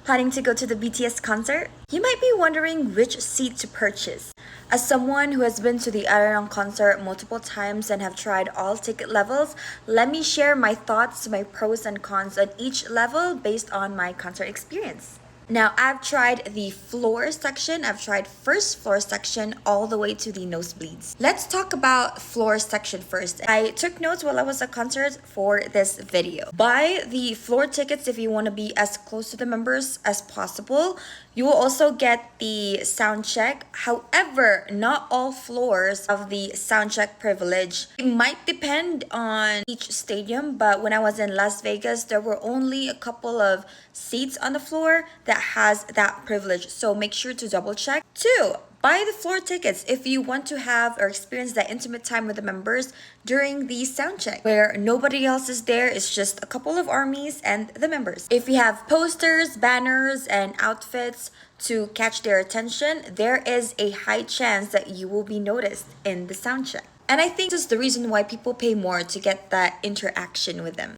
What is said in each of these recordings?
Planning to go to the BTS concert? You might be wondering which seat to purchase. As someone who has been to the Arirang concert multiple times and have tried all ticket levels, let me share my thoughts, my pros and cons on each level based on my concert experience. Now, I've tried the floor section, I've tried first floor section all the way to the nosebleeds. Let's talk about floor section first. I took notes while I was at concert for this video. Buy the floor tickets if you want to be as close to the members as possible. You will also get the sound check. However, not all floors have the sound check privilege. It might depend on each stadium, but when I was in Las Vegas, there were only a couple of seats on the floor that has that privilege. So make sure to double check. 2, buy the floor tickets if you want to have or experience that intimate time with the members during the sound check, where nobody else is there. It's just a couple of armies and the members. If you have posters, banners, and outfits to catch their attention, there is a high chance that you will be noticed in the sound check. And I think this is the reason why people pay more to get that interaction with them.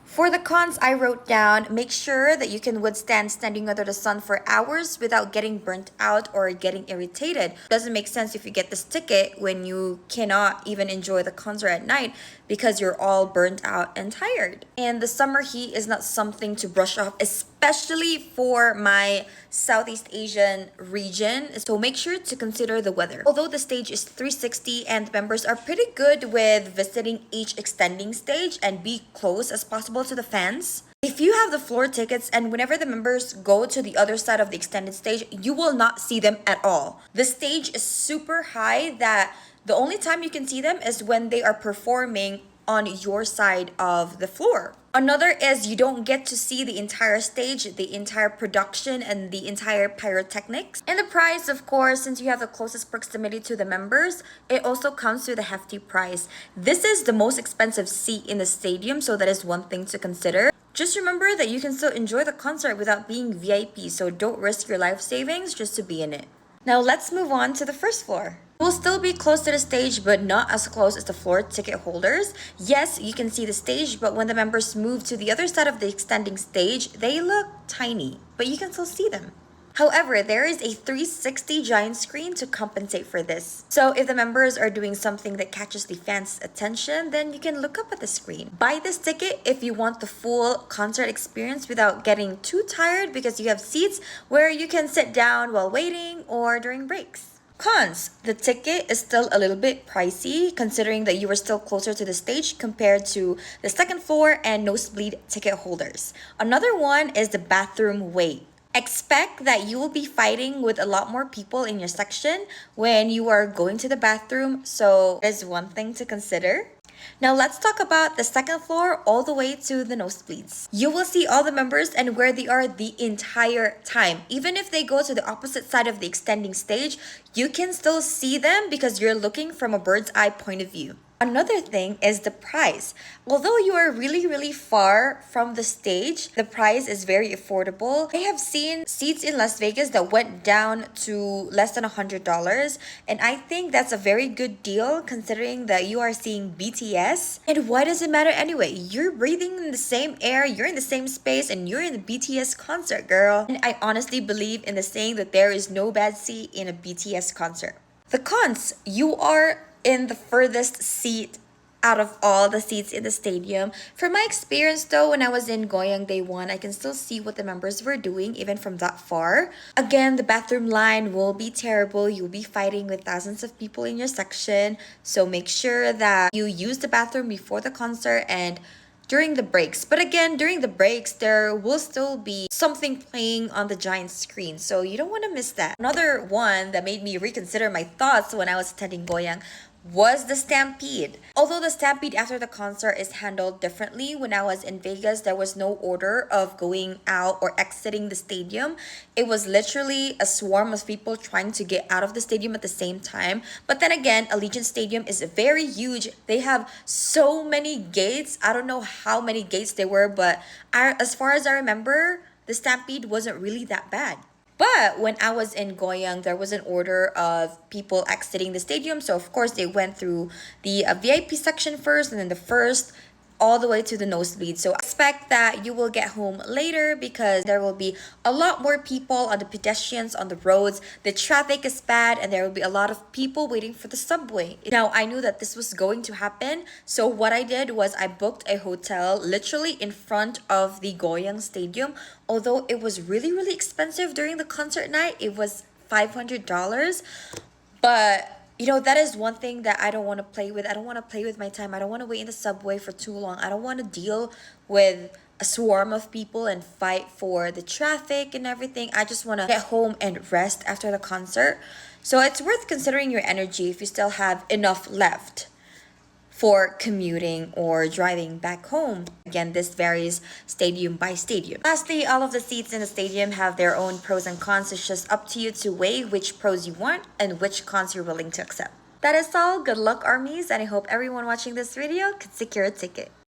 For the cons, I wrote down, make sure that you can withstand standing under the sun for hours without getting burnt out or getting irritated. Doesn't make sense if you get this ticket when you cannot even enjoy the concert at night because you're all burnt out and tired. And the summer heat is not something to brush off, especially for my Southeast Asian region. So make sure to consider the weather. Although the stage is 360 and the members are pretty good with visiting each extending stage and be close as possible to the fans, if you have the floor tickets and whenever the members go to the other side of the extended stage, you will not see them at all. The stage is super high that the only time you can see them is when they are performing on your side of the floor. Another is you don't get to see the entire stage, the entire production, and the entire pyrotechnics. And the price, of course, since you have the closest proximity to the members, it also comes with a hefty price. This is the most expensive seat in the stadium, so that is one thing to consider. Just remember that you can still enjoy the concert without being VIP, so don't risk your life savings just to be in it. Now let's move on to the first floor. We'll still be close to the stage, but not as close as the floor ticket holders. Yes, you can see the stage, but when the members move to the other side of the extending stage, they look tiny, but you can still see them. However, there is a 360 giant screen to compensate for this. So if the members are doing something that catches the fans' attention, then you can look up at the screen. Buy this ticket if you want the full concert experience without getting too tired because you have seats where you can sit down while waiting or during breaks. Cons. The ticket is still a little bit pricey considering that you are still closer to the stage compared to the second floor and nosebleed ticket holders. Another one is the bathroom wait. Expect that you will be fighting with a lot more people in your section when you are going to the bathroom, so there's one thing to consider. Now let's talk about the second floor all the way to the nosebleeds. You will see all the members and where they are the entire time. Even if they go to the opposite side of the extending stage, you can still see them because you're looking from a bird's eye point of view. Another thing is the price. Although you are really far from the stage, the price is very affordable. I have seen seats in Las Vegas that went down to less than $100, and I think that's a very good deal considering that you are seeing BTS. And why does it matter anyway? You're breathing in the same air, you're in the same space, and you're in the BTS concert, girl. And I honestly believe in the saying that there is no bad seat in a BTS concert. The cons, you are in the furthest seat out of all the seats in the stadium. From my experience though, when I was in Goyang Day 1, I can still see what the members were doing even from that far. Again, the bathroom line will be terrible. You'll be fighting with thousands of people in your section. So make sure that you use the bathroom before the concert and during the breaks. But again, during the breaks, there will still be something playing on the giant screen. So you don't want to miss that. Another one that made me reconsider my thoughts when I was attending Goyang was the stampede. Although the stampede after the concert is handled differently, when I was in Vegas, there was no order of going out or exiting the stadium. It was literally a swarm of people trying to get out of the stadium at the same time. But then again, Allegiant Stadium is very huge. They have so many gates. I don't know how many gates there were, but as far as I remember, the stampede wasn't really that bad. But when I was in Goyang, there was an order of people exiting the stadium. So of course, they went through the VIP section first and then the first all the way to the nosebleed. So expect that you will get home later because there will be a lot more people on the pedestrians on the roads. The traffic is bad and there will be a lot of people waiting for the subway. Now, I knew that this was going to happen. So what I did was I booked a hotel literally in front of the Goyang Stadium. Although it was really, really expensive during the concert night, it was $500. But that is one thing that I don't want to play with. I don't want to play with my time. I don't want to wait in the subway for too long. I don't want to deal with a swarm of people and fight for the traffic and everything. I just want to get home and rest after the concert. So it's worth considering your energy if you still have enough left for commuting or driving back home. Again, this varies stadium by stadium. Lastly, all of the seats in the stadium have their own pros and cons. It's just up to you to weigh which pros you want and which cons you're willing to accept. That is all. Good luck, armies, and I hope everyone watching this video could secure a ticket.